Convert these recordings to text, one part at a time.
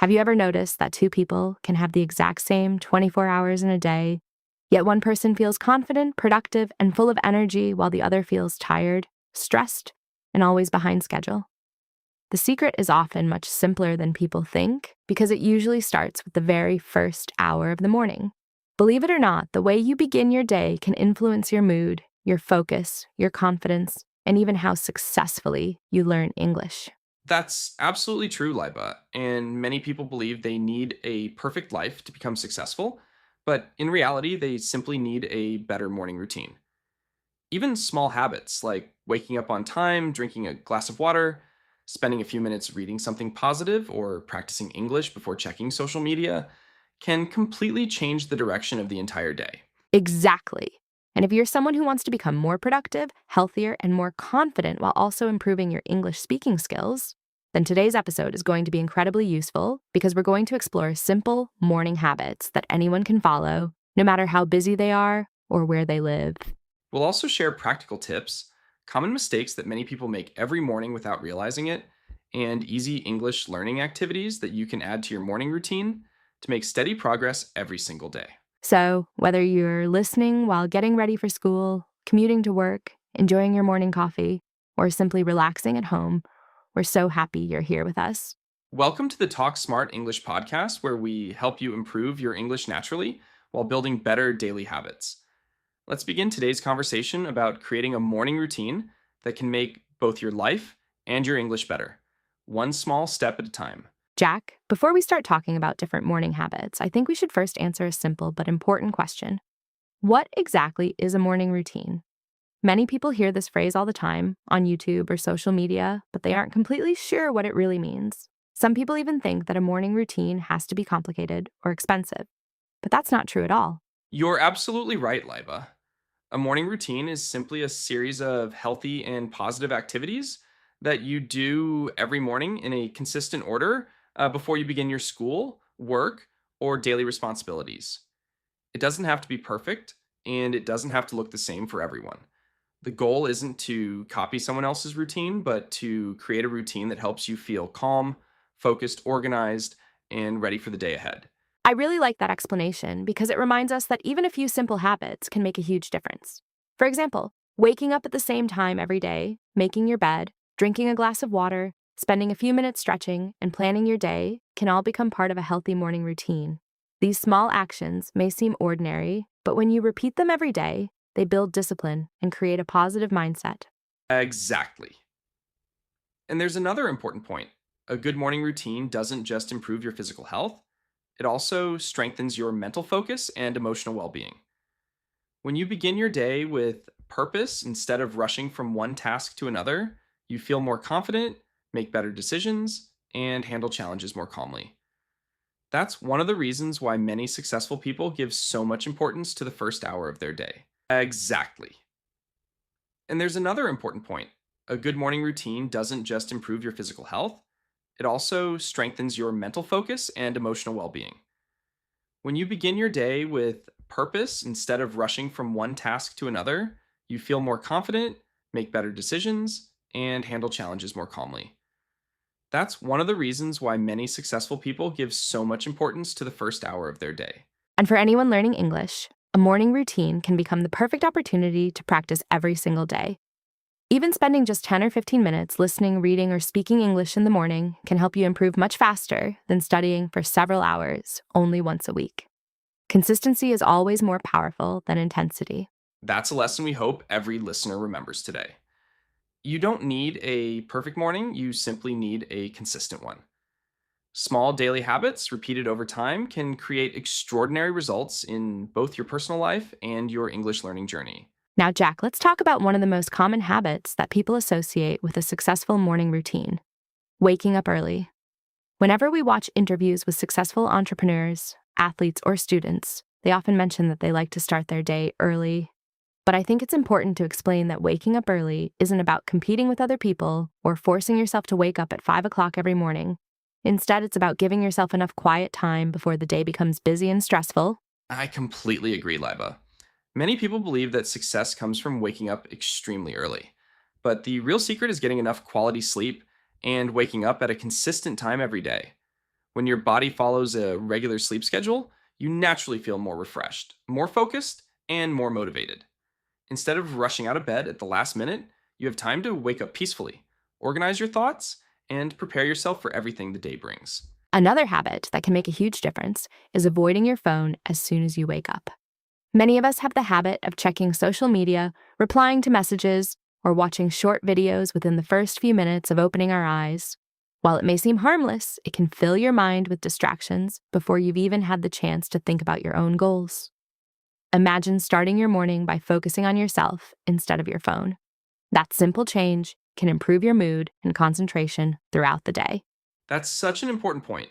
Have you ever noticed that two people can have the exact same 24 hours in a day, yet one person feels confident, productive, and full of energy while the other feels tired, stressed, and always behind schedule? The secret is often much simpler than people think because it usually starts with the very first hour of the morning. Believe it or not, the way you begin your day can influence your mood, your focus, your confidence, and even how successfully you learn English. That's absolutely true, Liba. And many people believe they need a perfect life to become successful, but in reality, they simply need a better morning routine. Even small habits like waking up on time, drinking a glass of water, spending a few minutes reading something positive, or practicing English before checking social media can completely change the direction of the entire day. Exactly. And if you're someone who wants to become more productive, healthier, and more confident while also improving your English speaking skills, then today's episode is going to be incredibly useful because we're going to explore simple morning habits that anyone can follow, no matter how busy they are or where they live. We'll also share practical tips, common mistakes that many people make every morning without realizing it, and easy English learning activities that you can add to your morning routine to make steady progress every single day. So, whether you're listening while getting ready for school, commuting to work, enjoying your morning coffee, or simply relaxing at home, we're so happy you're here with us. Welcome to the Talk Smart English podcast, where we help you improve your English naturally while building better daily habits. Let's begin today's conversation about creating a morning routine that can make both your life and your English better, one small step at a time. Jack, before we start talking about different morning habits, I think we should first answer a simple but important question. What exactly is a morning routine? Many people hear this phrase all the time on YouTube or social media, but they aren't completely sure what it really means. Some people even think that a morning routine has to be complicated or expensive, but that's not true at all. You're absolutely right, Liba. A morning routine is simply a series of healthy and positive activities that you do every morning in a consistent order before you begin your school, work, or daily responsibilities. It doesn't have to be perfect, and it doesn't have to look the same for everyone. The goal isn't to copy someone else's routine, but to create a routine that helps you feel calm, focused, organized, and ready for the day ahead. I really like that explanation because it reminds us that even a few simple habits can make a huge difference. For example, waking up at the same time every day, making your bed, drinking a glass of water, spending a few minutes stretching, and planning your day can all become part of a healthy morning routine. These small actions may seem ordinary, but when you repeat them every day, they build discipline and create a positive mindset. Exactly. And there's another important point. A good morning routine doesn't just improve your physical health, it also strengthens your mental focus and emotional well being. When you begin your day with purpose instead of rushing from one task to another, you feel more confident, make better decisions, and handle challenges more calmly. That's one of the reasons why many successful people give so much importance to the first hour of their day. Exactly. And there's another important point. A good morning routine doesn't just improve your physical health, it also strengthens your mental focus and emotional well being. When you begin your day with purpose instead of rushing from one task to another, you feel more confident, make better decisions, and handle challenges more calmly. That's one of the reasons why many successful people give so much importance to the first hour of their day. And for anyone learning English, a morning routine can become the perfect opportunity to practice every single day. Even spending just 10 or 15 minutes listening, reading, or speaking English in the morning can help you improve much faster than studying for several hours only once a week. Consistency is always more powerful than intensity. That's a lesson we hope every listener remembers today. You don't need a perfect morning, you simply need a consistent one. Small daily habits repeated over time can create extraordinary results in both your personal life and your English learning journey. Now, Jack, let's talk about one of the most common habits that people associate with a successful morning routine: waking up early. Whenever we watch interviews with successful entrepreneurs, athletes, or students, they often mention that they like to start their day early. But I think it's important to explain that waking up early isn't about competing with other people or forcing yourself to wake up at 5 o'clock every morning. Instead, it's about giving yourself enough quiet time before the day becomes busy and stressful. I completely agree, Liba. Many people believe that success comes from waking up extremely early. But the real secret is getting enough quality sleep and waking up at a consistent time every day. When your body follows a regular sleep schedule, you naturally feel more refreshed, more focused, and more motivated. Instead of rushing out of bed at the last minute, you have time to wake up peacefully, organize your thoughts, and prepare yourself for everything the day brings. Another habit that can make a huge difference is avoiding your phone as soon as you wake up. Many of us have the habit of checking social media, replying to messages, or watching short videos within the first few minutes of opening our eyes. While it may seem harmless, it can fill your mind with distractions before you've even had the chance to think about your own goals. Imagine starting your morning by focusing on yourself instead of your phone. That simple change can improve your mood and concentration throughout the day. That's such an important point.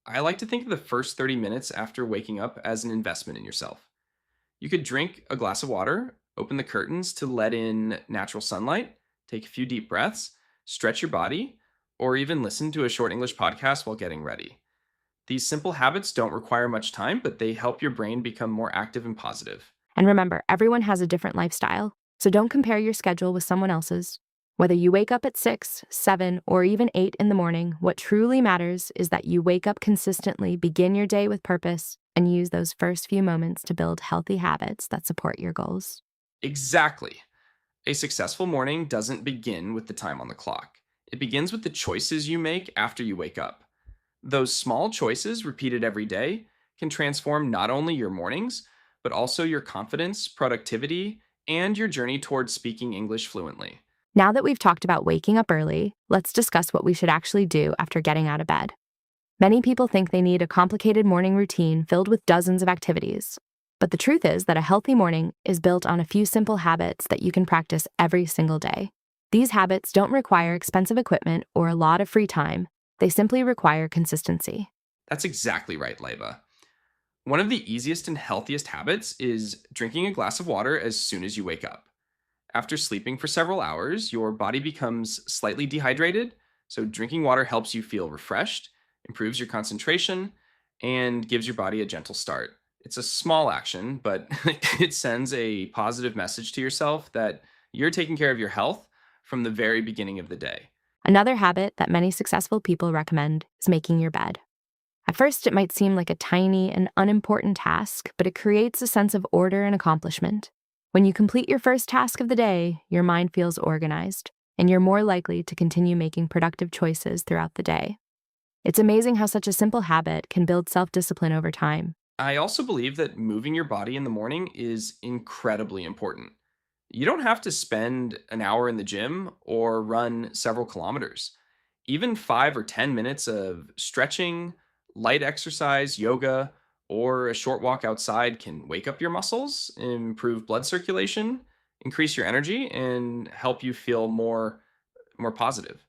I like to think of the first 30 minutes after waking up as an investment in yourself. You could drink a glass of water, open the curtains to let in natural sunlight, take a few deep breaths, stretch your body, or even listen to a short English podcast while getting ready. These simple habits don't require much time, but they help your brain become more active and positive. And remember, everyone has a different lifestyle, so don't compare your schedule with someone else's. Whether you wake up at 6, 7, or even 8 in the morning, what truly matters is that you wake up consistently, begin your day with purpose, and use those first few moments to build healthy habits that support your goals. Exactly. A successful morning doesn't begin with the time on the clock. It begins with the choices you make after you wake up. Those small choices, repeated every day, can transform not only your mornings, but also your confidence, productivity, and your journey towards speaking English fluently. Now that we've talked about waking up early, let's discuss what we should actually do after getting out of bed. Many people think they need a complicated morning routine filled with dozens of activities. But the truth is that a healthy morning is built on a few simple habits that you can practice every single day. These habits don't require expensive equipment or a lot of free time. They simply require consistency. That's exactly right, Leba. One of the easiest and healthiest habits is drinking a glass of water as soon as you wake up. After sleeping for several hours, your body becomes slightly dehydrated, so drinking water helps you feel refreshed, improves your concentration, and gives your body a gentle start. It's a small action, but it sends a positive message to yourself that you're taking care of your health from the very beginning of the day. Another habit that many successful people recommend is making your bed. At first, it might seem like a tiny and unimportant task, but it creates a sense of order and accomplishment. When you complete your first task of the day, your mind feels organized, and you're more likely to continue making productive choices throughout the day. It's amazing how such a simple habit can build self-discipline over time. I also believe that moving your body in the morning is incredibly important. You don't have to spend an hour in the gym or run several kilometers. Even 5 or 10 minutes of stretching, light exercise, yoga, or a short walk outside can wake up your muscles, improve blood circulation, increase your energy, and help you feel more positive.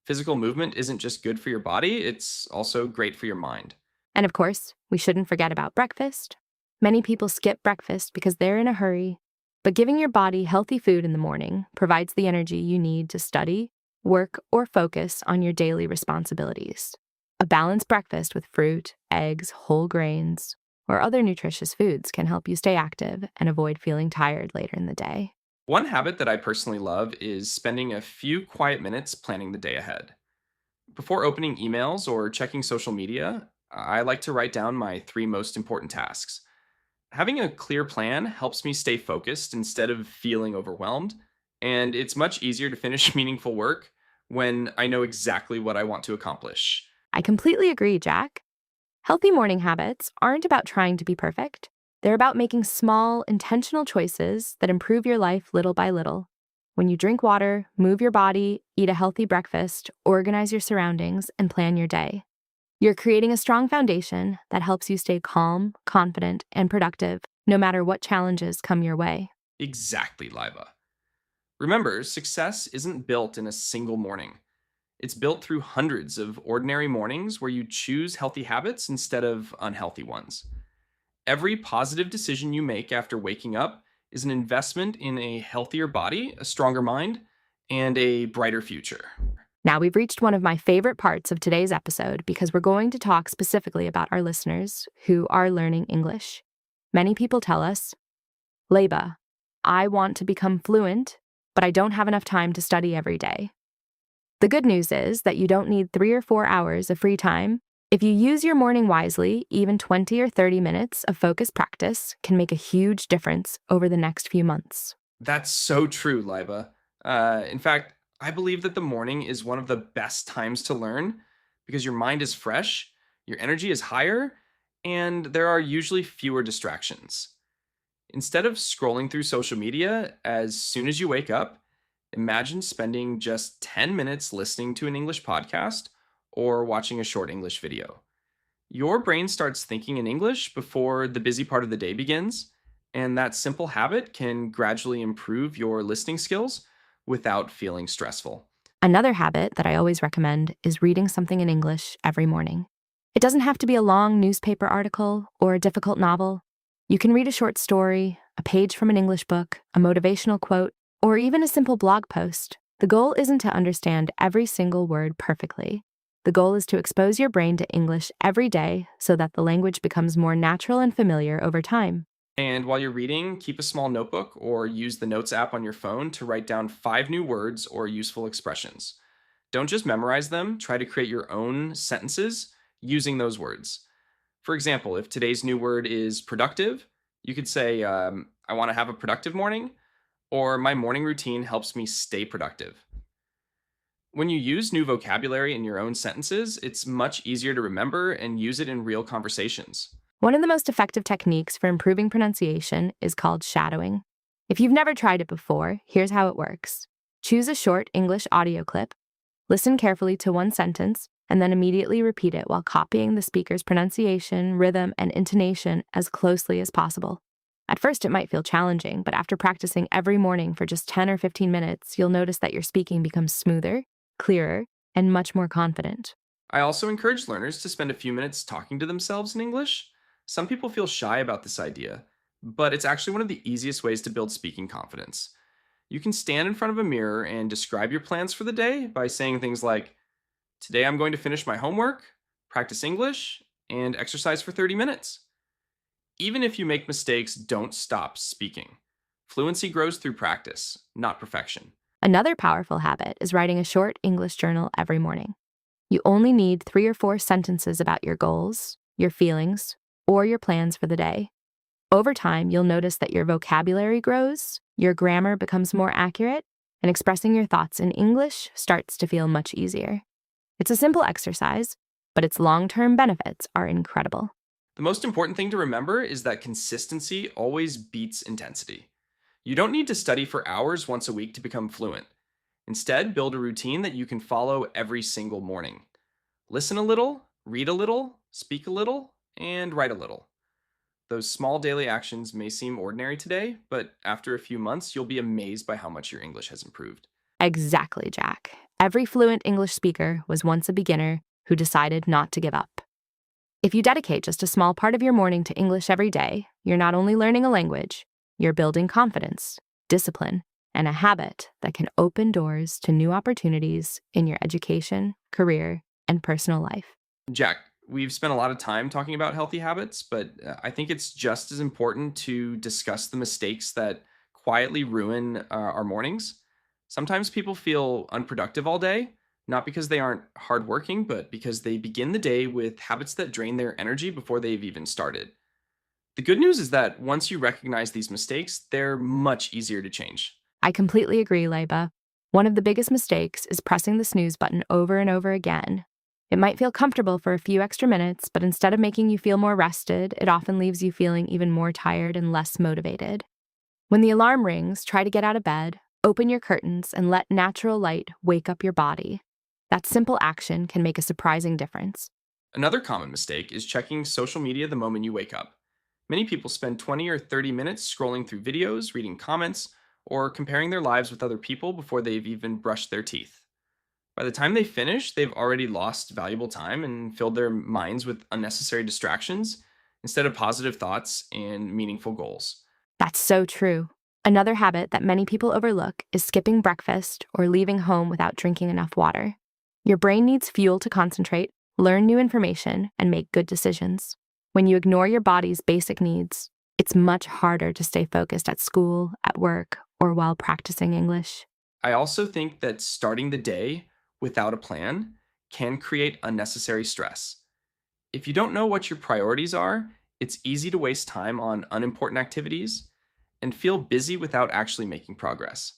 Physical movement isn't just good for your body, it's also great for your mind. And of course, we shouldn't forget about breakfast. Many people skip breakfast because they're in a hurry, but giving your body healthy food in the morning provides the energy you need to study, work, or focus on your daily responsibilities. A balanced breakfast with fruit, eggs, whole grains, or other nutritious foods can help you stay active and avoid feeling tired later in the day. One habit that I personally love is spending a few quiet minutes planning the day ahead. Before opening emails or checking social media, I like to write down my three most important tasks. Having a clear plan helps me stay focused instead of feeling overwhelmed, and it's much easier to finish meaningful work when I know exactly what I want to accomplish. I completely agree, Jack. Healthy morning habits aren't about trying to be perfect. They're about making small, intentional choices that improve your life little by little. When you drink water, move your body, eat a healthy breakfast, organize your surroundings, and plan your day, you're creating a strong foundation that helps you stay calm, confident, and productive, no matter what challenges come your way. Exactly, Liva. Remember, success isn't built in a single morning. It's built through hundreds of ordinary mornings where you choose healthy habits instead of unhealthy ones. Every positive decision you make after waking up is an investment in a healthier body, a stronger mind, and a brighter future. Now we've reached one of my favorite parts of today's episode because we're going to talk specifically about our listeners who are learning English. Many people tell us, Leba, I want to become fluent, but I don't have enough time to study every day. The good news is that you don't need 3 or 4 hours of free time. If you use your morning wisely, even 20 or 30 minutes of focused practice can make a huge difference over the next few months. That's so true, Liba. In fact, I believe that the morning is one of the best times to learn because your mind is fresh, your energy is higher, and there are usually fewer distractions. Instead of scrolling through social media as soon as you wake up, imagine spending just 10 minutes listening to an English podcast or watching a short English video. Your brain starts thinking in English before the busy part of the day begins, and that simple habit can gradually improve your listening skills without feeling stressful. Another habit that I always recommend is reading something in English every morning. It doesn't have to be a long newspaper article or a difficult novel. You can read a short story, a page from an English book, a motivational quote, or even a simple blog post. The goal isn't to understand every single word perfectly. The goal is to expose your brain to English every day so that the language becomes more natural and familiar over time. And while you're reading, keep a small notebook or use the Notes app on your phone to write down 5 new words or useful expressions. Don't just memorize them, try to create your own sentences using those words. For example, if today's new word is productive, you could say, I want to have a productive morning, or my morning routine helps me stay productive. When you use new vocabulary in your own sentences, it's much easier to remember and use it in real conversations. One of the most effective techniques for improving pronunciation is called shadowing. If you've never tried it before, here's how it works. Choose a short English audio clip, listen carefully to one sentence, and then immediately repeat it while copying the speaker's pronunciation, rhythm, and intonation as closely as possible. At first, it might feel challenging, but after practicing every morning for just 10 or 15 minutes, you'll notice that your speaking becomes smoother, clearer, and much more confident. I also encourage learners to spend a few minutes talking to themselves in English. Some people feel shy about this idea, but it's actually one of the easiest ways to build speaking confidence. You can stand in front of a mirror and describe your plans for the day by saying things like, today I'm going to finish my homework, practice English, and exercise for 30 minutes. Even if you make mistakes, don't stop speaking. Fluency grows through practice, not perfection. Another powerful habit is writing a short English journal every morning. You only need 3 or 4 sentences about your goals, your feelings, or your plans for the day. Over time, you'll notice that your vocabulary grows, your grammar becomes more accurate, and expressing your thoughts in English starts to feel much easier. It's a simple exercise, but its long-term benefits are incredible. The most important thing to remember is that consistency always beats intensity. You don't need to study for hours once a week to become fluent. Instead, build a routine that you can follow every single morning. Listen a little, read a little, speak a little, and write a little. Those small daily actions may seem ordinary today, but after a few months, you'll be amazed by how much your English has improved. Exactly, Jack. Every fluent English speaker was once a beginner who decided not to give up. If you dedicate just a small part of your morning to English every day, you're not only learning a language, you're building confidence, discipline, and a habit that can open doors to new opportunities in your education, career, and personal life. Jack, we've spent a lot of time talking about healthy habits, but I think it's just as important to discuss the mistakes that quietly ruin our mornings. Sometimes people feel unproductive all day, not because they aren't hardworking, but because they begin the day with habits that drain their energy before they've even started. The good news is that once you recognize these mistakes, they're much easier to change. I completely agree, Leiba. One of the biggest mistakes is pressing the snooze button over and over again. It might feel comfortable for a few extra minutes, but instead of making you feel more rested, it often leaves you feeling even more tired and less motivated. When the alarm rings, try to get out of bed, open your curtains, and let natural light wake up your body. That simple action can make a surprising difference. Another common mistake is checking social media the moment you wake up. Many people spend 20 or 30 minutes scrolling through videos, reading comments, or comparing their lives with other people before they've even brushed their teeth. By the time they finish, they've already lost valuable time and filled their minds with unnecessary distractions instead of positive thoughts and meaningful goals. That's so true. Another habit that many people overlook is skipping breakfast or leaving home without drinking enough water. Your brain needs fuel to concentrate, learn new information, and make good decisions. When you ignore your body's basic needs, it's much harder to stay focused at school, at work, or while practicing English. I also think that starting the day without a plan can create unnecessary stress. If you don't know what your priorities are, it's easy to waste time on unimportant activities and feel busy without actually making progress.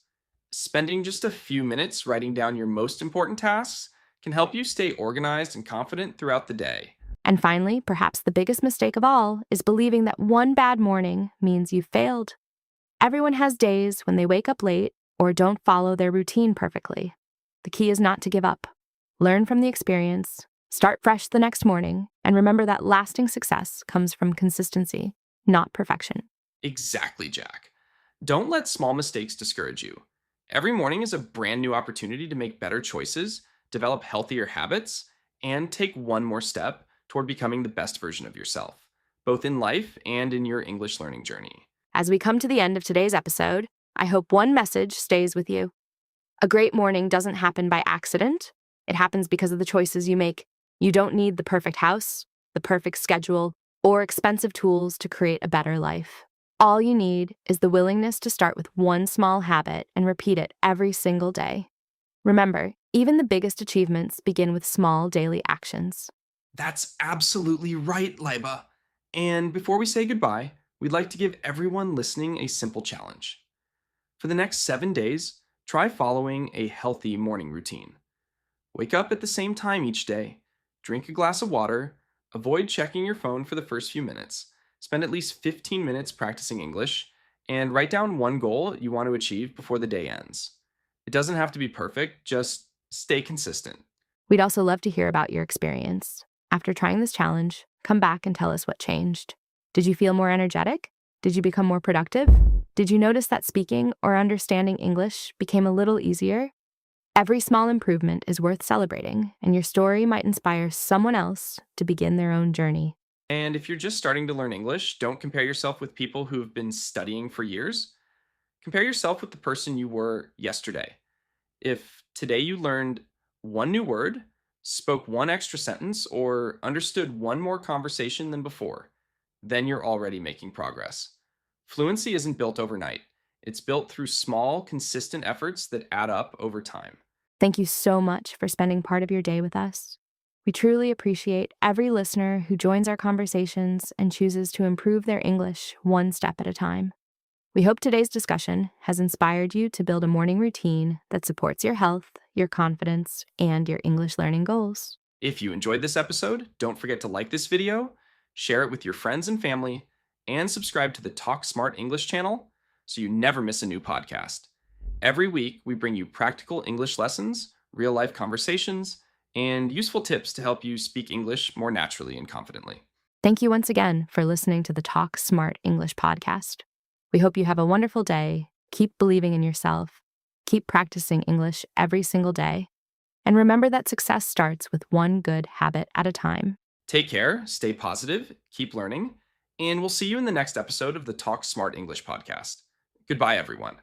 Spending just a few minutes writing down your most important tasks can help you stay organized and confident throughout the day. And finally, perhaps the biggest mistake of all is believing that one bad morning means you've failed. Everyone has days when they wake up late or don't follow their routine perfectly. The key is not to give up. Learn from the experience, start fresh the next morning, and remember that lasting success comes from consistency, not perfection. Exactly, Jack. Don't let small mistakes discourage you. Every morning is a brand new opportunity to make better choices, develop healthier habits, and take one more step toward becoming the best version of yourself, both in life and in your English learning journey. As we come to the end of today's episode, I hope one message stays with you. A great morning doesn't happen by accident. It happens because of the choices you make. You don't need the perfect house, the perfect schedule, or expensive tools to create a better life. All you need is the willingness to start with one small habit and repeat it every single day. Remember, even the biggest achievements begin with small daily actions. That's absolutely right, Liba. And before we say goodbye, we'd like to give everyone listening a simple challenge. For the next 7 days, try following a healthy morning routine. Wake up at the same time each day, drink a glass of water, avoid checking your phone for the first few minutes, spend at least 15 minutes practicing English, and write down one goal you want to achieve before the day ends. It doesn't have to be perfect, just stay consistent. We'd also love to hear about your experience. After trying this challenge, come back and tell us what changed. Did you feel more energetic? Did you become more productive? Did you notice that speaking or understanding English became a little easier? Every small improvement is worth celebrating, and your story might inspire someone else to begin their own journey. And if you're just starting to learn English, don't compare yourself with people who've been studying for years. Compare yourself with the person you were yesterday. If today you learned one new word, spoke one extra sentence, or understood one more conversation than before, then you're already making progress. Fluency isn't built overnight. It's built through small, consistent efforts that add up over time. Thank you so much for spending part of your day with us. We truly appreciate every listener who joins our conversations and chooses to improve their English one step at a time. We hope today's discussion has inspired you to build a morning routine that supports your health, your confidence, and your English learning goals. If you enjoyed this episode, don't forget to like this video, share it with your friends and family, and subscribe to the Talk Smart English channel so you never miss a new podcast. Every week, we bring you practical English lessons, real life conversations, and useful tips to help you speak English more naturally and confidently. Thank you once again for listening to the Talk Smart English podcast. We hope you have a wonderful day. Keep believing in yourself. Keep practicing English every single day. And remember that success starts with one good habit at a time. Take care, stay positive, keep learning, and we'll see you in the next episode of the Talk Smart English podcast. Goodbye, everyone.